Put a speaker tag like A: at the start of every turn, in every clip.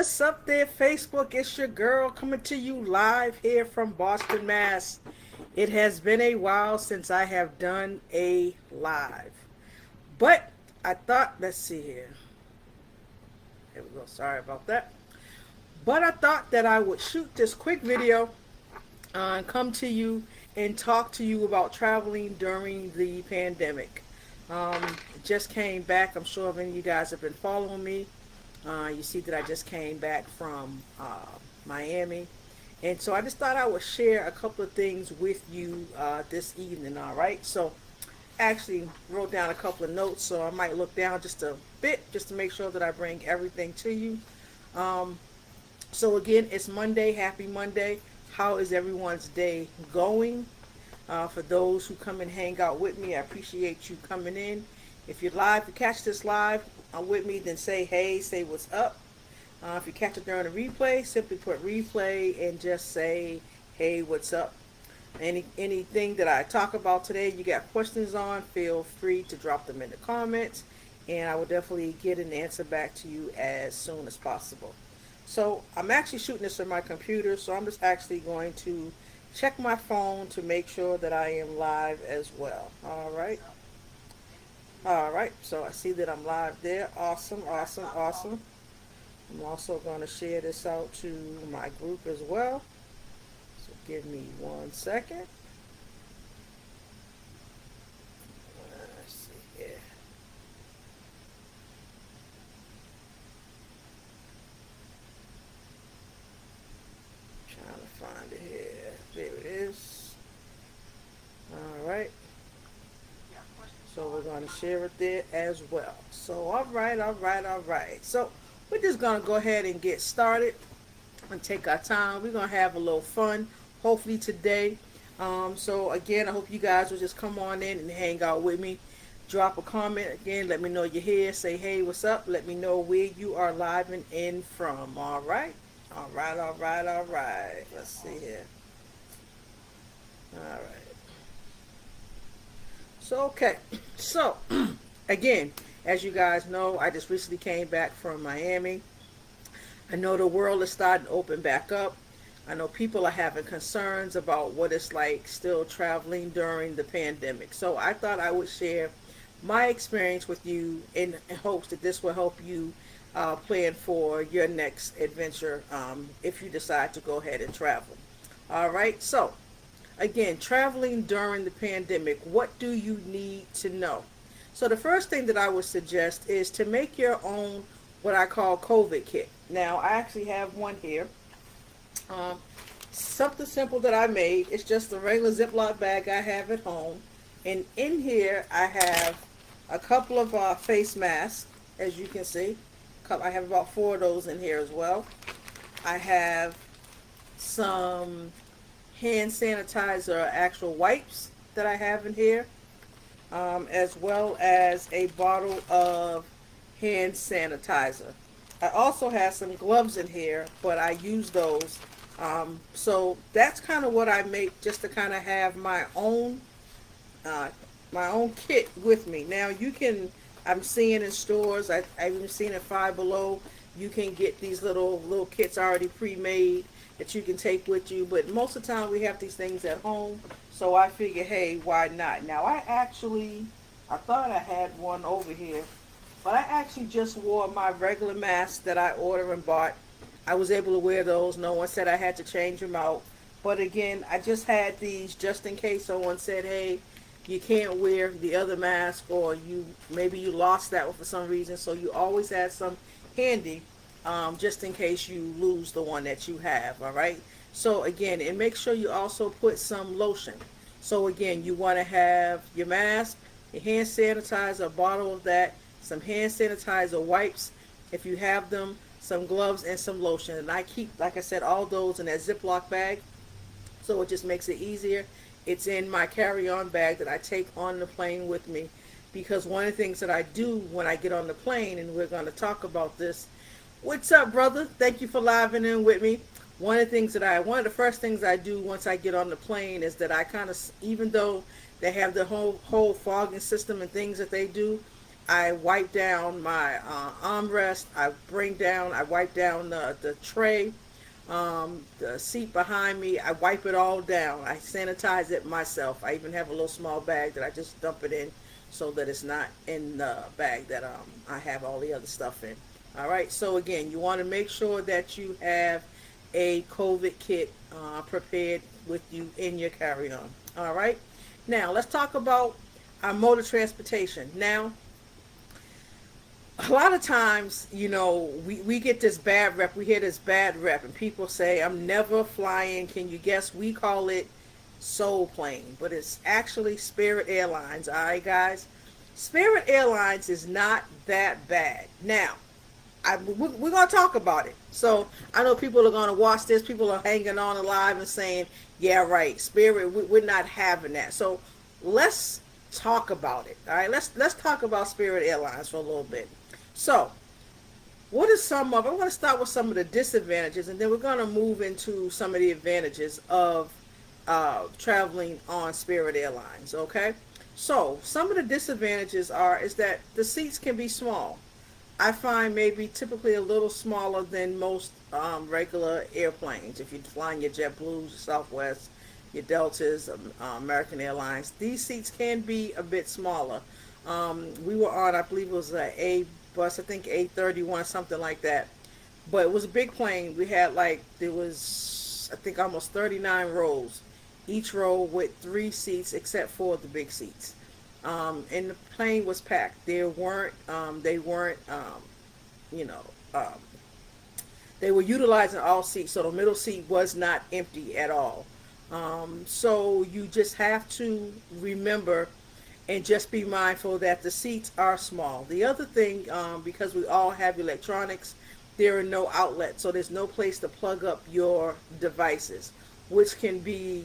A: What's up there, Facebook? It's your girl coming to you live here from Boston, Mass. It has been a while since I have done a live. But I thought, let's see here. Here we go. Sorry about that. But I thought that I would shoot this quick video and come to you and talk to you about traveling during the pandemic. Just came back. I'm sure many of you guys have been following me. You see that I just came back from Miami. And so I just thought I would share a couple of things with you this evening, all right? So actually wrote down a couple of notes, so I might look down just a bit just to make sure that I bring everything to you. So again, it's Monday. Happy Monday. How is everyone's day going? For those who come and hang out with me, I appreciate you coming in. If you're live, if you catch this live with me, then say hey, say what's up. If you catch it during a replay, simply put replay and just say hey, what's up. Anything that I talk about today, you got questions on, feel free to drop them in the comments, and I will definitely get an answer back to you as soon as possible. So I'm actually shooting this on my computer, so I'm just actually going to check my phone to make sure that I am live as well. All right. So I see that I'm live there. Awesome. I'm also going to share this out to my group as well. So give me 1 second. Let's see here. Trying to find it here. There it is. All right. So we're going to share it there as well. So all right. So we're just going to go ahead and get started and take our time. We're going to have a little fun, hopefully today. So again, I hope you guys will just come on in and hang out with me. Drop a comment. Again, let me know you're here. Say, hey, what's up? Let me know where you are live and in from. All right. Let's see here. All right. So, okay. So, again, as you guys know, I just recently came back from Miami. I know the world is starting to open back up. I know people are having concerns about what it's like still traveling during the pandemic. So I thought I would share my experience with you in hopes that this will help you plan for your next adventure if you decide to go ahead and travel. All right. So, again, traveling during the pandemic, what do you need to know? So the first thing that I would suggest is to make your own what I call COVID kit. Now, I actually have one here. Something simple that I made. It's just a regular Ziploc bag I have at home. And in here, I have a couple of face masks, as you can see. I have about 4 of those in here as well. I have some hand sanitizer, actual wipes that I have in here, as well as a bottle of hand sanitizer. I also have some gloves in here, but I use those. So that's kind of what I make, just to kind of have my own kit with me. Now you can, I'm seeing in stores, I've even seen at Five Below, you can get these little kits already pre-made that you can take with you, but most of the time we have these things at home, so I figure, hey, why not? Now I thought I had one over here, but I actually just wore my regular mask that I ordered and bought. I was able to wear those. No one said I had to change them out, but again, I just had these just in case someone said, hey, you can't wear the other mask, or maybe you lost that one for some reason, so you always have some handy, just in case you lose the one that you have. All right. So again, and make sure you also put some lotion. So again, you want to have your mask, your hand sanitizer, a bottle of that, some hand sanitizer wipes, if you have them, some gloves, and some lotion. And I keep, like I said, all those in that Ziploc bag, so it just makes it easier. It's in my carry-on bag that I take on the plane with me, because one of the things that I do when I get on the plane, and we're going to talk about this. What's up, brother? Thank you for living in with me. One of the first things I do once I get on the plane is that I kind of, even though they have the whole fogging system and things that they do, I wipe down my armrest. I wipe down the tray, the seat behind me. I wipe it all down. I sanitize it myself. I even have a little small bag that I just dump it in so that it's not in the bag that I have all the other stuff in. All right. So again, you want to make sure that you have a COVID kit prepared with you in your carry-on. All right. Now let's talk about our mode of transportation. Now, a lot of times, we get this bad rep. We hear this bad rep, and people say, I'm never flying. Can you guess? We call it Soul Plane, but it's actually Spirit Airlines. All right, guys? Spirit Airlines is not that bad. Now, we're going to talk about it. So I know people are going to watch this. People are hanging on alive and saying, yeah, right, Spirit, we're not having that. So let's talk about it. All right, let's talk about Spirit Airlines for a little bit. So, what is I'm going to start with some of the disadvantages, and then we're going to move into some of the advantages of traveling on Spirit Airlines. Okay, so some of the disadvantages is that the seats can be small. I find maybe typically a little smaller than most regular airplanes. If you're flying your JetBlues, your Southwest, your Deltas, American Airlines, these seats can be a bit smaller. We were on, I believe it was a bus, I think A31, something like that. But it was a big plane. We had there was, I think, almost 39 rows. Each row with 3 seats except for the big seats. And the plane was packed. They weren't, you know, um, they were utilizing all seats, so the middle seat was not empty at all. So you just have to remember and just be mindful that the seats are small. The other thing, because we all have electronics, there are no outlets, so there's no place to plug up your devices, which can be,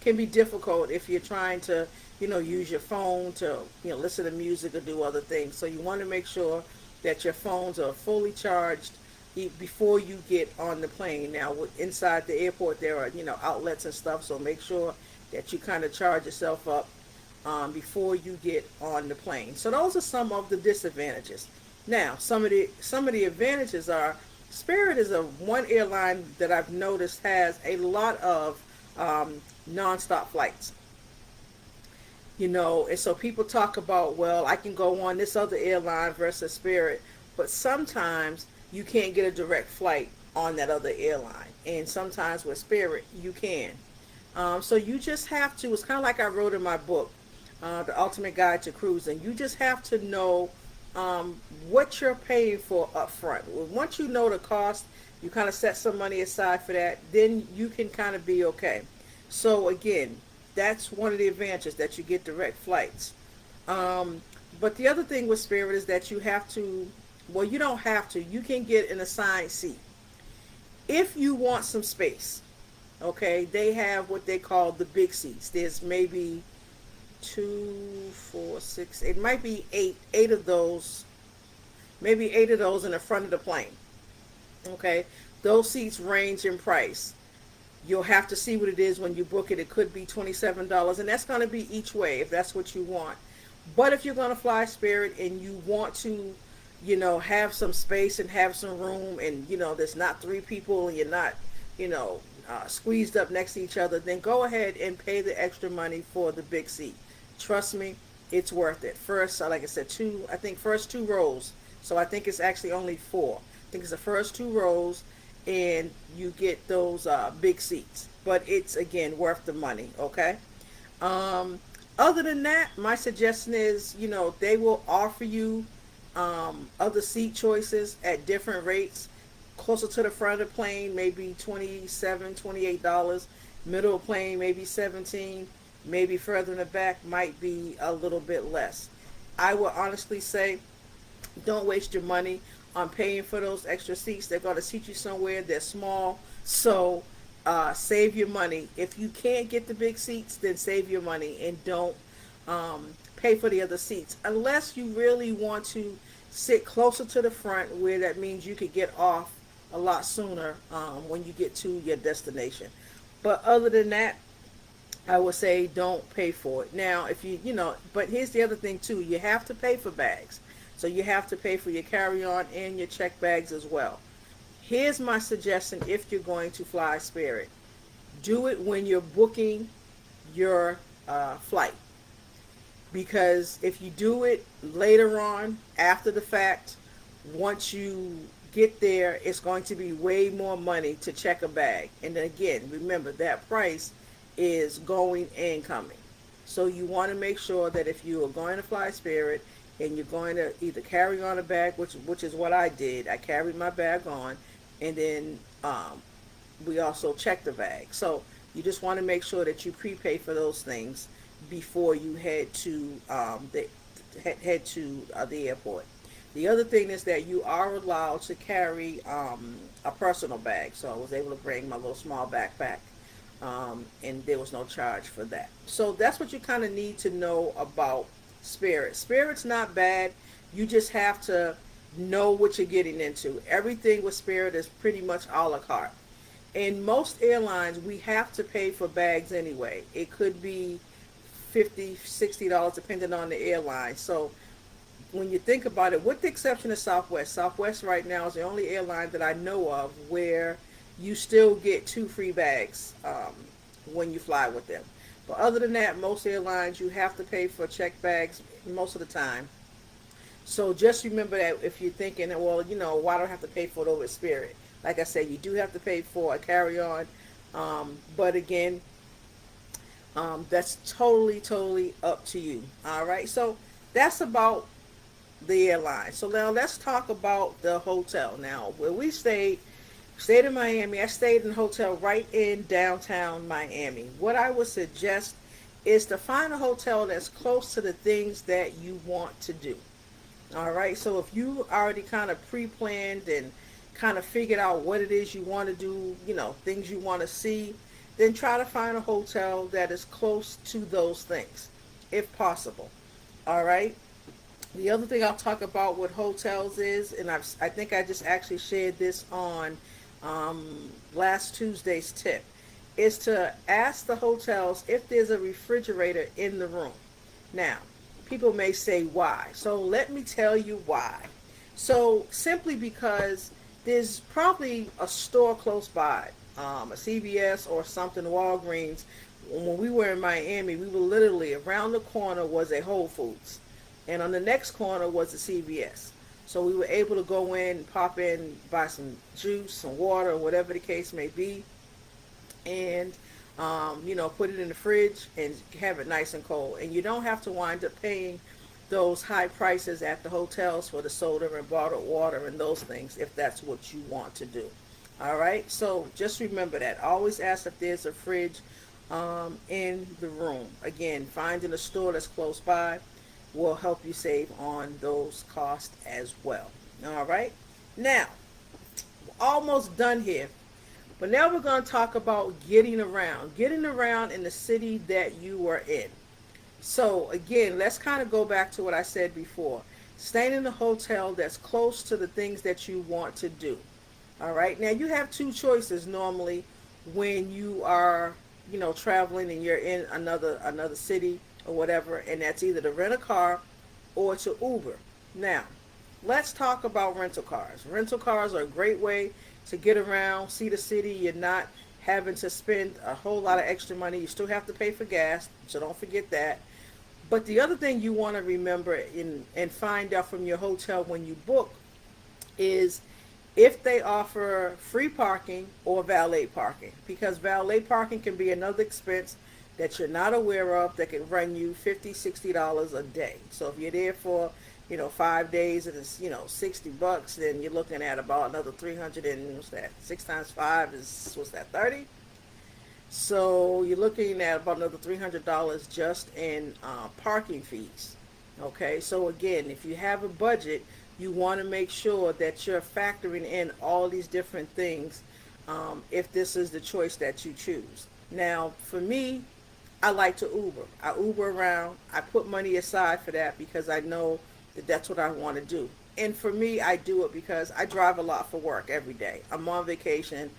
A: can be difficult if you're trying to, use your phone to, listen to music or do other things. So you want to make sure that your phones are fully charged before you get on the plane. Now, inside the airport, there are, outlets and stuff, so make sure that you kind of charge yourself up before you get on the plane. So those are some of the disadvantages. Now, some of the advantages are Spirit is one airline that I've noticed has a lot of nonstop flights. And so people talk about, well, I can go on this other airline versus Spirit, but sometimes you can't get a direct flight on that other airline, and sometimes with Spirit you can. So you just have to. It's kind of like I wrote in my book, The Ultimate Guide to Cruising. You just have to know what you're paying for up front. Once you know the cost, you kind of set some money aside for that, then you can kind of be okay. So again, that's one of the advantages, that you get direct flights. But the other thing with Spirit is that you have to, well, you don't have to. You can get an assigned seat. If you want some space, okay, they have what they call the big seats. There's maybe 2, 4, 6, it might be eight of those, maybe 8 of those in the front of the plane. Okay, those seats range in price. You'll have to see what it is when you book it. It could be $27, and that's going to be each way if that's what you want. But if you're going to fly Spirit and you want to, have some space and have some room, and there's not 3 people and you're not, squeezed up next to each other, then go ahead and pay the extra money for the big seat. Trust me, it's worth it. First, like I said, first 2 rows. So I think it's actually only 4. I think it's the first 2 rows, and you get those big seats. But it's, again, worth the money, okay? Other than that, my suggestion is, they will offer you other seat choices at different rates. Closer to the front of the plane, maybe $27, $28. Middle of the plane, maybe $17. Maybe further in the back might be a little bit less. I would honestly say, don't waste your money on paying for those extra seats. They're going to seat you somewhere. They're small. So save your money. If you can't get the big seats, then save your money and don't pay for the other seats. Unless you really want to sit closer to the front, where that means you could get off a lot sooner when you get to your destination. But other than that, I would say don't pay for it. Now, if but here's the other thing too. You have to pay for bags. So you have to pay for your carry-on and your check bags as well. Here's my suggestion if you're going to fly Spirit. Do it when you're booking your flight. Because if you do it later on, after the fact, once you get there, it's going to be way more money to check a bag. And then again, remember that price is going and coming. So you want to make sure that if you are going to fly Spirit and you're going to either carry on a bag, which is what I did, I carried my bag on, and then we also checked the bag. So you just want to make sure that you prepay for those things before you head to the airport. The other thing is that you are allowed to carry a personal bag. So I was able to bring my little small backpack, and there was no charge for that. So that's what you kind of need to know about Spirit. Spirit's not bad. You just have to know what you're getting into. Everything with Spirit is pretty much a la carte. In most airlines, we have to pay for bags anyway. It could be $50, $60 depending on the airline. So when you think about it, with the exception of Southwest right now is the only airline that I know of where you still get 2 free bags when you fly with them. But other than that, most airlines you have to pay for check bags most of the time. So just remember that if you're thinking, well, why do I have to pay for it over at Spirit? Like I said, you do have to pay for a carry-on. But again, that's totally up to you. All right. So that's about the airline. So now let's talk about the hotel. Now, where we stayed in Miami. I stayed in a hotel right in downtown Miami. What I would suggest is to find a hotel that's close to the things that you want to do. All right. So if you already kind of pre-planned and kind of figured out what it is you want to do, things you want to see, then try to find a hotel that is close to those things, if possible. All right. The other thing I'll talk about with hotels is, and I think I just actually shared this on last Tuesday's tip, is to ask the hotels if there's a refrigerator in the room. Now, people may say why. So let me tell you why. So simply because there's probably a store close by, a CVS or something, Walgreens. When we were in Miami, we were literally around the corner was a Whole Foods, and on the next corner was a CVS. So we were able to go in, pop in, buy some juice, some water, whatever the case may be, and put it in the fridge and have it nice and cold. And you don't have to wind up paying those high prices at the hotels for the soda and bottled water and those things if that's what you want to do. All right, so just remember that. Always ask if there's a fridge in the room. Again, finding a store that's close by will help you save on those costs as well. All right, now, almost done here. But now we're going to talk about getting around in the city that you are in. So again, let's kind of go back to what I said before. Staying in a hotel that's close to the things that you want to do. All right. Now you have 2 choices normally when you are, traveling and you're in another city or whatever, and that's either to rent a car or to Uber. Now, let's talk about rental cars. Rental cars are a great way to get around, see the city. You're not having to spend a whole lot of extra money. You still have to pay for gas, so don't forget that. But the other thing you want to remember and find out from your hotel when you book is if they offer free parking or valet parking, because valet parking can be another expense that you're not aware of that can run you $50, $60 a day. So if you're there for 5 days and it's $60, then you're looking at about another 300 and what's that? 6 times 5 is what's that? 30. So you're looking at about another $300 just in parking fees. Okay, so again, if you have a budget, you want to make sure that you're factoring in all these different things if this is the choice that you choose. Now, for me, I like to Uber. I Uber around. I put money aside for that because I know that that's what I want to do. And for me, I do it because I drive a lot for work every day. I'm on vacation,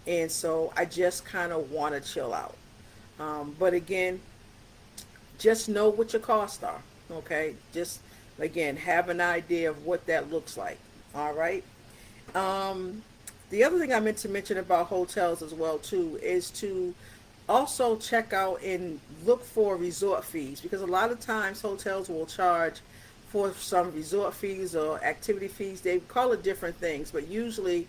A: and so I just kind of want to chill out. But again, just know what your costs are. Okay, just again have an idea of what that looks like. All right. Um, the other thing I meant to mention about hotels as well too is to also check out and look for resort fees, because a lot of times hotels will charge for some resort fees or activity fees. They call it different things, but usually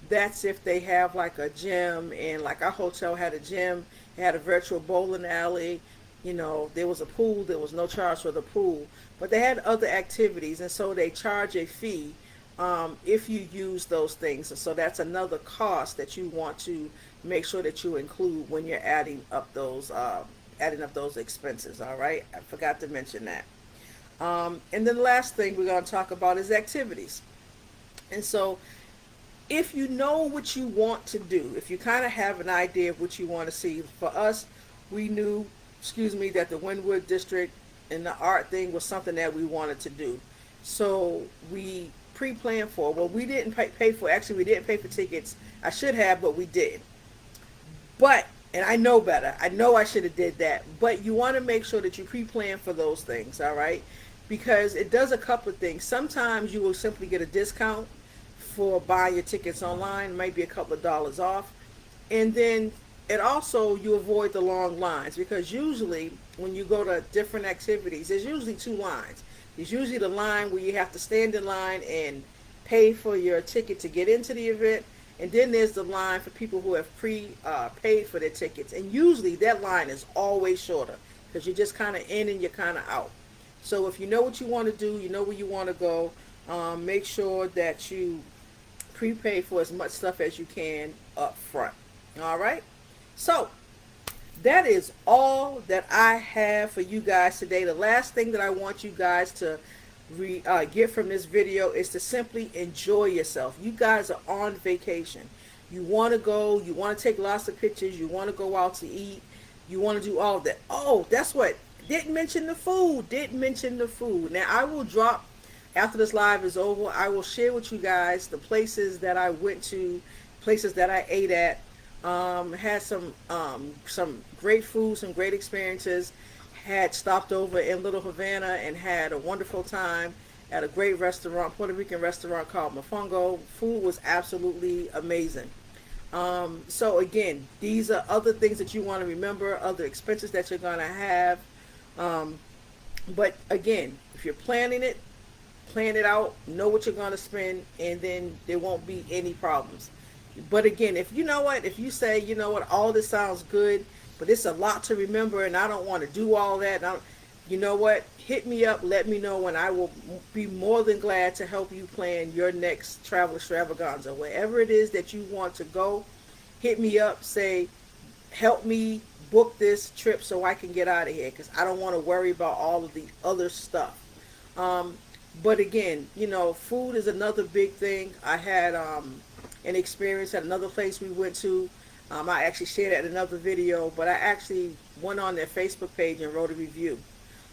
A: that's if they have like a gym, and like our hotel had a gym, it had a virtual bowling alley, there was a pool, there was no charge for the pool, but they had other activities, and so they charge a fee if you use those things. And so that's another cost that you want to make sure that you include when you're adding up those expenses. All right, I forgot to mention that. And then the last thing we're going to talk about is activities. And so if you know what you want to do, if you kind of have an idea of what you want to see, for us, we knew, that the Wynwood District and the art thing was something that we wanted to do. So we pre-planned for, well, we didn't pay for, actually, we didn't pay for tickets. I should have, but we did. But, and I know better, I know I should have did that, but you want to make sure that you pre-plan for those things, all right? Because it does a couple of things. Sometimes you will simply get a discount for buying your tickets online, might be a couple of dollars off. And then it also, you avoid the long lines, because usually when you go to different activities, there's usually two lines. There's usually the line where you have to stand in line and pay for your ticket to get into the event, and then there's the line for people who have paid for their tickets, and usually that line is always shorter because you're just kind of in and you're kind of out. So if you know what you want to do, you know where you want to go, make sure that you prepay for as much stuff as you can up front. All right? So that is all that I have for you guys today. The last thing that I want you guys to get from this video is to simply enjoy yourself. You guys are on vacation. You want to go, you want to take lots of pictures, you want to go out to eat, you want to do all of that. Oh, that's what, didn't mention the food. Now I will drop, after this live is over, I will share with you guys the places that I went to, places that I ate at. Had some great food, some great experiences. Had stopped over in Little Havana and had a wonderful time at a great restaurant, Puerto Rican restaurant called Mofongo. Food was absolutely amazing. So again, these are other things that you want to remember, other expenses that you're going to have. But again, if you're planning it, plan it out, know what you're going to spend, and then there won't be any problems. But again, if you say, all this sounds good, but it's a lot to remember and I don't want to do all that, hit me up, let me know, and I will be more than glad to help you plan your next travel extravaganza. Wherever it is that you want to go, hit me up, say, help me book this trip so I can get out of here, because I don't want to worry about all of the other stuff. But again, food is another big thing. I had an experience at another place we went to. I actually shared it in another video, but I actually went on their Facebook page and wrote a review.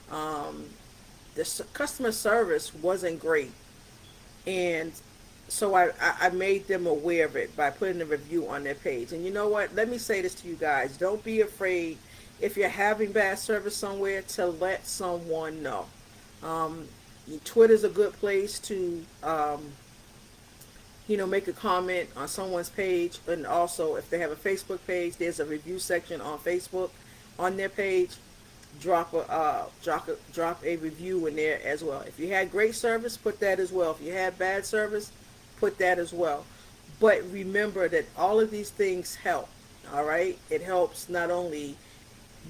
A: The customer service wasn't great, and so I made them aware of it by putting a review on their page. And you know what? Let me say this to you guys. Don't be afraid, if you're having bad service somewhere, to let someone know. Twitter's a good place to make a comment on someone's page. And also, if they have a Facebook page, there's a review section on Facebook on their page. Drop a review in there as well. If you had great service, put that as well. If you had bad service, put that as well. But remember that all of these things help. All right, it helps not only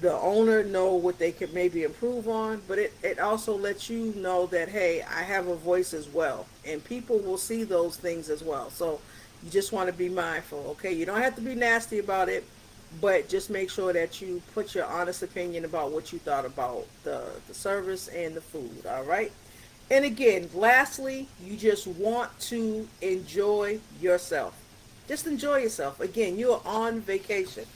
A: the owner know what they could maybe improve on, but it also lets you know that, hey, I have a voice as well, and people will see those things as well. So you just want to be mindful. Okay, you don't have to be nasty about it, but just make sure that you put your honest opinion about what you thought about the service and the food. All right. And again, lastly, you just want to enjoy yourself. Just enjoy yourself. Again, you are on vacation.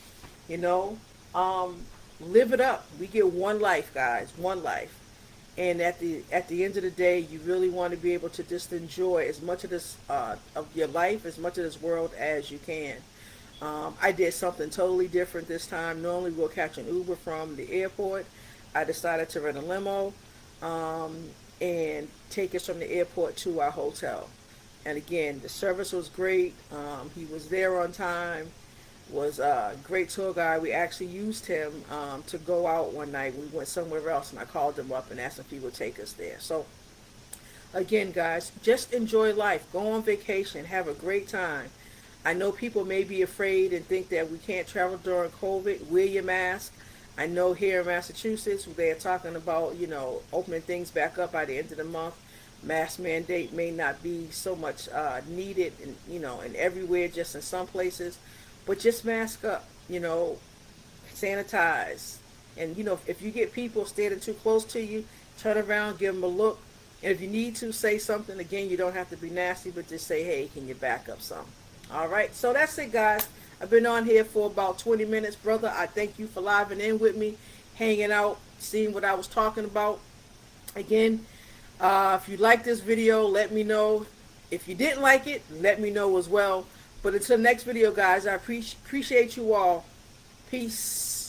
A: Live it up. We get one life, guys, one life. And at the end of the day, you really want to be able to just enjoy as much of this of your life, as much of this world as you can. I did something totally different this time. Normally we'll catch an Uber from the airport. I decided to rent a limo and take us from the airport to our hotel. And again, the service was great. He was there on time. Was a great tour guide. We actually used him to go out one night. We went somewhere else, and I called him up and asked if he would take us there. So again, guys, just enjoy life. Go on vacation. Have a great time. I know people may be afraid and think that we can't travel during COVID. Wear your mask. I know here in Massachusetts they are talking about, opening things back up by the end of the month. Mask mandate may not be so much needed, and everywhere, just in some places. But just mask up, sanitize. And, if you get people standing too close to you, turn around, give them a look. And if you need to say something, again, you don't have to be nasty, but just say, hey, can you back up some? All right, so that's it, guys. I've been on here for about 20 minutes, brother. I thank you for living in with me, hanging out, seeing what I was talking about. Again, if you like this video, let me know. If you didn't like it, let me know as well. But until next video, guys, I appreciate you all. Peace.